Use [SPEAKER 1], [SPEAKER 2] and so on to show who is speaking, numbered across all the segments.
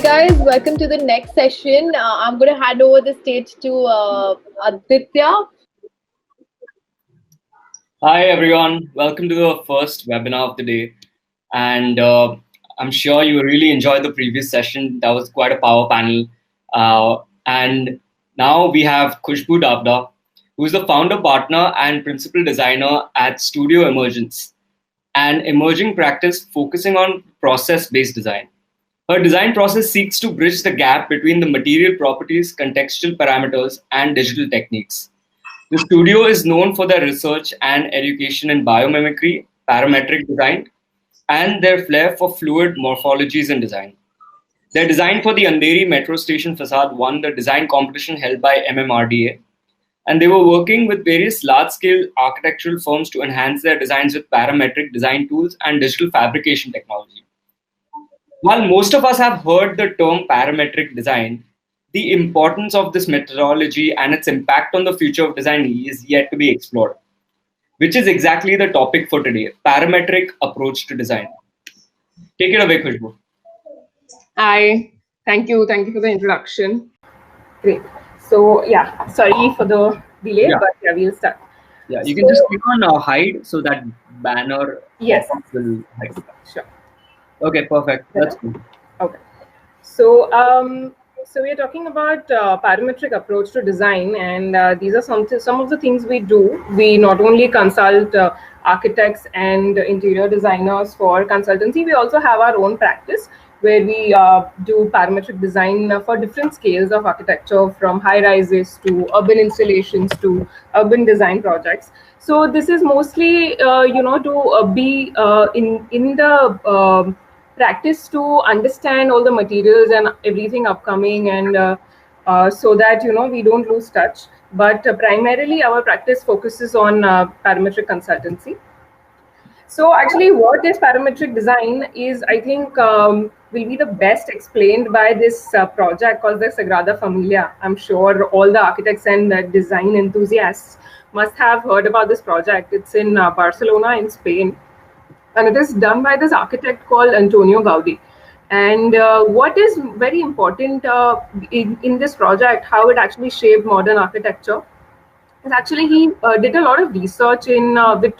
[SPEAKER 1] guys, welcome to the next session. I'm going to hand over the stage to Aditya.
[SPEAKER 2] Hi everyone, welcome to the first webinar of the day. And I'm sure you really enjoyed the previous session. That was quite a power panel. And now we have Khushbu Davda, who is the founder, partner, and principal designer at Studio Emergence, an emerging practice focusing on process based design. Her design process seeks to bridge the gap between the material properties, contextual parameters, and digital techniques. The studio is known for their research and education in biomimicry, parametric design, and their flair for fluid morphologies in design. Their design for the Andheri metro station facade won the design competition held by MMRDA, and they were working with various large-scale architectural firms to enhance their designs with parametric design tools and digital fabrication technology. While most of us have heard the term parametric design, the importance of this methodology and its impact on the future of design is yet to be explored, which is exactly the topic for today, parametric approach to design. Take it away, Khushbu.
[SPEAKER 3] Hi, thank you for the introduction. Great. So yeah, sorry for the delay, but yeah, we'll start.
[SPEAKER 2] Yeah, you can just click on hide so that banner
[SPEAKER 3] Yes.
[SPEAKER 2] will hide.
[SPEAKER 3] Sure.
[SPEAKER 2] Okay, perfect. That's good.
[SPEAKER 3] Okay. So so we are talking about parametric approach to design, and these are some of the things we do. We not only consult architects and interior designers for consultancy, we also have our own practice where we do parametric design for different scales of architecture, from high rises to urban installations to urban design projects. So this is mostly to be in the practice to understand all the materials and everything upcoming, and so that we don't lose touch. But primarily our practice focuses on parametric consultancy. So actually what is parametric design is, I think, will be the best explained by this project called the Sagrada Familia. I'm sure all the architects and design enthusiasts must have heard about this project. It's in Barcelona in Spain, and it is done by this architect called Antonio Gaudi. And what is very important in this project, how it actually shaped modern architecture, is actually he did a lot of research in with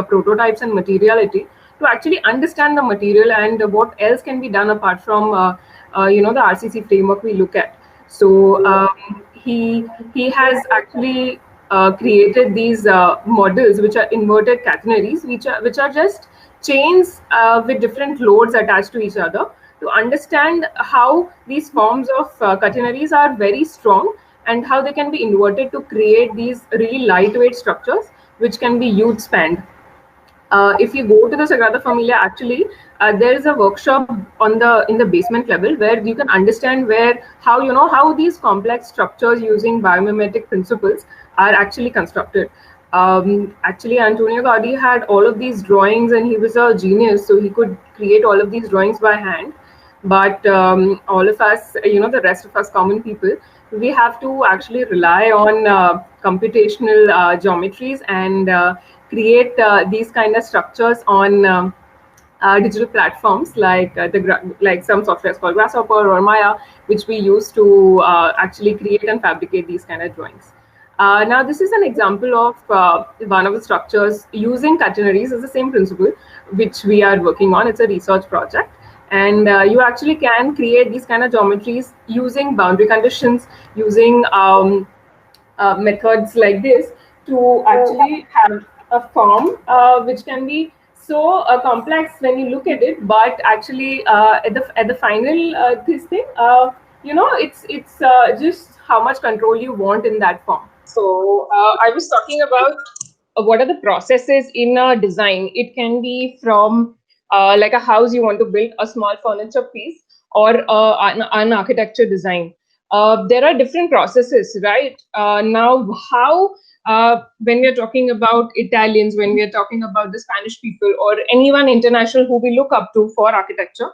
[SPEAKER 3] prototypes and materiality to actually understand the material and what else can be done apart from the RCC framework we look at. So he has actually created these models which are inverted catenaries, which are just chains with different loads attached to each other, to understand how these forms of catenaries are very strong and how they can be inverted to create these really lightweight structures which can be youth spanned. If you go to the Sagrada Familia, actually, there is a workshop in the basement level where you can understand how these complex structures using biomimetic principles are actually constructed. Actually, Antonio Gaudi had all of these drawings, and he was a genius, so he could create all of these drawings by hand. But all of us, the rest of us common people, we have to actually rely on computational geometries and create these kind of structures on digital platforms like some software called Grasshopper or Maya, which we use to actually create and fabricate these kind of drawings. Now, this is an example of one of the structures using catenaries. Is the same principle which we are working on. It's a research project. And you actually can create these kind of geometries using boundary conditions, using methods like this to actually have a form which can be so complex when you look at it, but actually at the final this thing, it's just how much control you want in that form. So I was talking about what are the processes in a design. It can be from like a house you want to build, a small furniture piece, or an architecture design. There are different processes, right? Now, how when we are talking about Italians, when we are talking about the Spanish people, or anyone international who we look up to for architecture,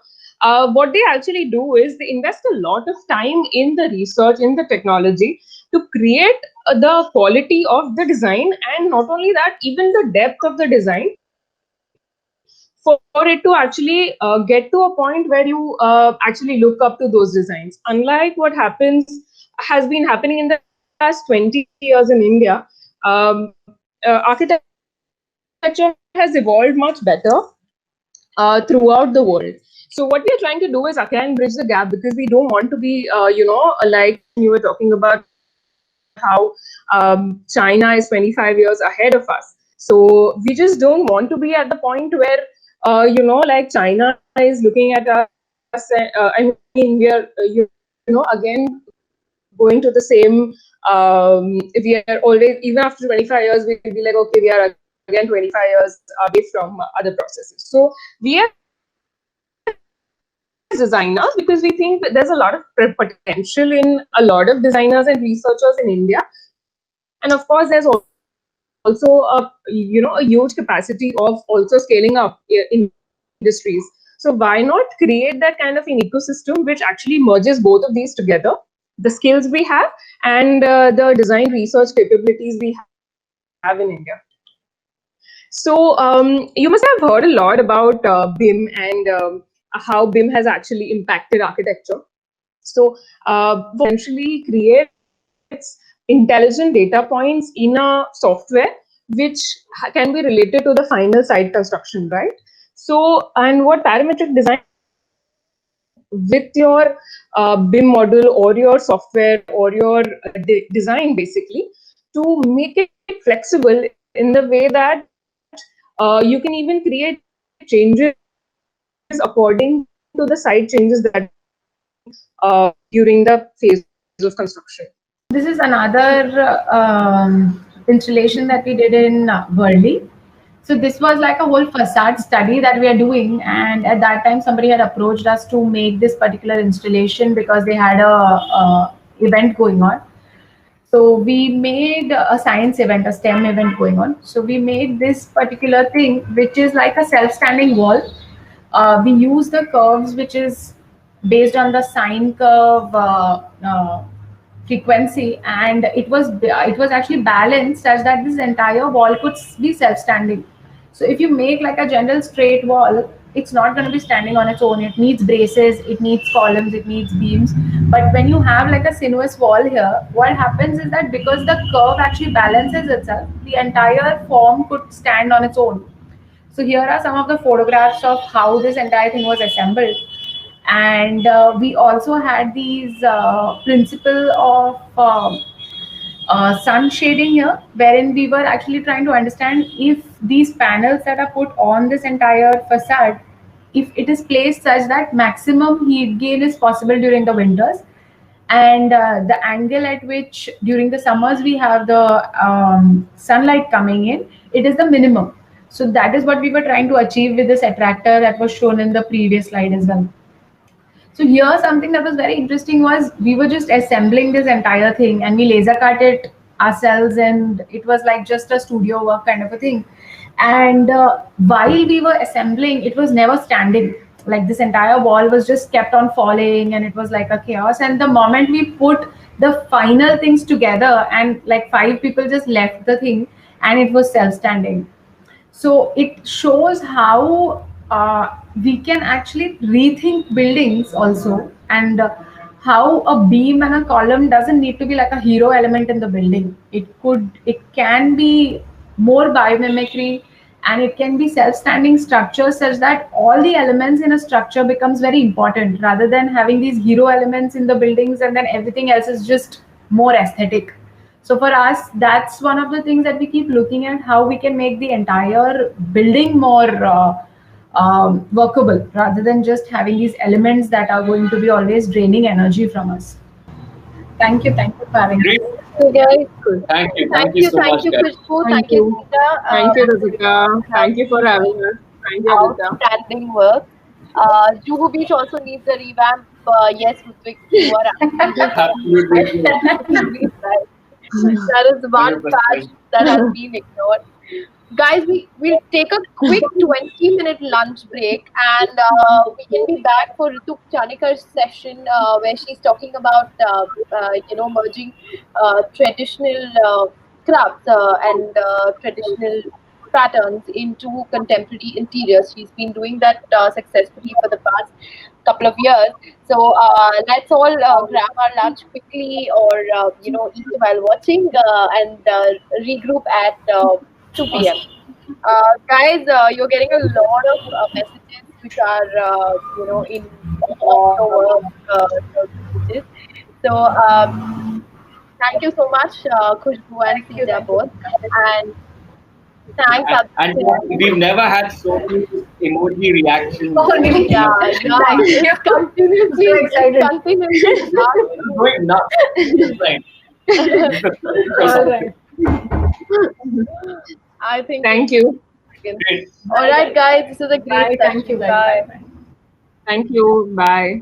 [SPEAKER 3] what they actually do is they invest a lot of time in the research, in the technology, to create the quality of the design, and not only that, even the depth of the design, for it to actually get to a point where you actually look up to those designs. Unlike what has been happening in the last 20 years in India, architecture has evolved much better throughout the world. So what we are trying to do is again bridge the gap, because we don't want to be, like you were talking about how China is 25 years ahead of us. So we just don't want to be at the point where, like China is looking at us. I mean, we are, again going to the same. We are always, even after 25 years, we'll be like, okay, we are again 25 years away from other processes. So we are designers, because we think that there's a lot of potential in a lot of designers and researchers in India, and of course there's also a huge capacity of also scaling up industries. So why not create that kind of an ecosystem which actually merges both of these together, the skills we have and the design research capabilities we have in India. So you must have heard a lot about BIM and how BIM has actually impacted architecture. So essentially creates intelligent data points in a software which can be related to the final site construction, right? So, and what parametric design with your BIM model or your software or your design, basically, to make it flexible in the way that you can even create changes according to the site changes that during the phase of construction.
[SPEAKER 1] This is another installation that we did in Worli. So this was like a whole facade study that we are doing, and at that time somebody had approached us to make this particular installation because they had a event going on. So we made a science event, a STEM event going on. So we made this particular thing, which is like a self-standing wall. We use the curves, which is based on the sine curve frequency, and it was actually balanced such that this entire wall could be self-standing. So if you make like a general straight wall, it's not going to be standing on its own. It needs braces, it needs columns, it needs beams. But when you have like a sinuous wall here, what happens is that because the curve actually balances itself, the entire form could stand on its own. So here are some of the photographs of how this entire thing was assembled. And we also had these principle of sun shading here, wherein we were actually trying to understand if these panels that are put on this entire facade, if it is placed such that maximum heat gain is possible during the winters, and the angle at which during the summers we have the sunlight coming in, it is the minimum. So that is what we were trying to achieve with this attractor that was shown in the previous slide as well. So here something that was very interesting was we were just assembling this entire thing and we laser cut it ourselves, and it was like just a studio work kind of a thing. And while we were assembling, it was never standing. Like this entire wall was just kept on falling and it was like a chaos. And the moment we put the final things together and like 5 people just left the thing and it was self-standing. So it shows how we can actually rethink buildings also, and how a beam and a column doesn't need to be like a hero element in the building. It can be more biomimicry, and it can be self-standing structures such that all the elements in a structure becomes very important, rather than having these hero elements in the buildings and then everything else is just more aesthetic. So for us, that's one of the things that we keep looking at, how we can make the entire building more workable, rather than just having these elements that are going to be always draining energy from us. Thank you for having me.
[SPEAKER 2] So guys, thank you so much,
[SPEAKER 1] Khushbu. Thank you, Sita.
[SPEAKER 3] Thank you, Rizika. Thank you for having us. Thank you, Rizika.
[SPEAKER 1] Outstanding work. Juhu Beach also needs a revamp. Yes, Ritwik, you are
[SPEAKER 2] absolutely
[SPEAKER 1] right. That is one
[SPEAKER 2] 100%.
[SPEAKER 1] fact that has been ignored. Guys, we'll take a quick 20-minute lunch break, and we can be back for Ritu Chanikar's session where she's talking about merging traditional crafts and traditional
[SPEAKER 4] patterns into contemporary interiors. She's been doing that successfully for the past couple of years. So let's all grab our lunch quickly, or eat while watching, and regroup at 2 p.m. Guys, you're getting a lot of messages which are in your messages. So thank you so much, Khushbu and Sita both, and thanks.
[SPEAKER 2] And we've never had so many emoji reactions.
[SPEAKER 1] Oh, really?
[SPEAKER 4] Yeah,
[SPEAKER 1] Thank you.
[SPEAKER 4] continuously,
[SPEAKER 1] So excited.
[SPEAKER 4] continuously.
[SPEAKER 2] Going nuts. Right.
[SPEAKER 1] All right.
[SPEAKER 4] I think.
[SPEAKER 3] Thank you.
[SPEAKER 2] Great.
[SPEAKER 4] All right, guys. This is a great
[SPEAKER 1] Bye.
[SPEAKER 4] session.
[SPEAKER 1] Thank you, guys. Bye.
[SPEAKER 3] Thank you. Bye.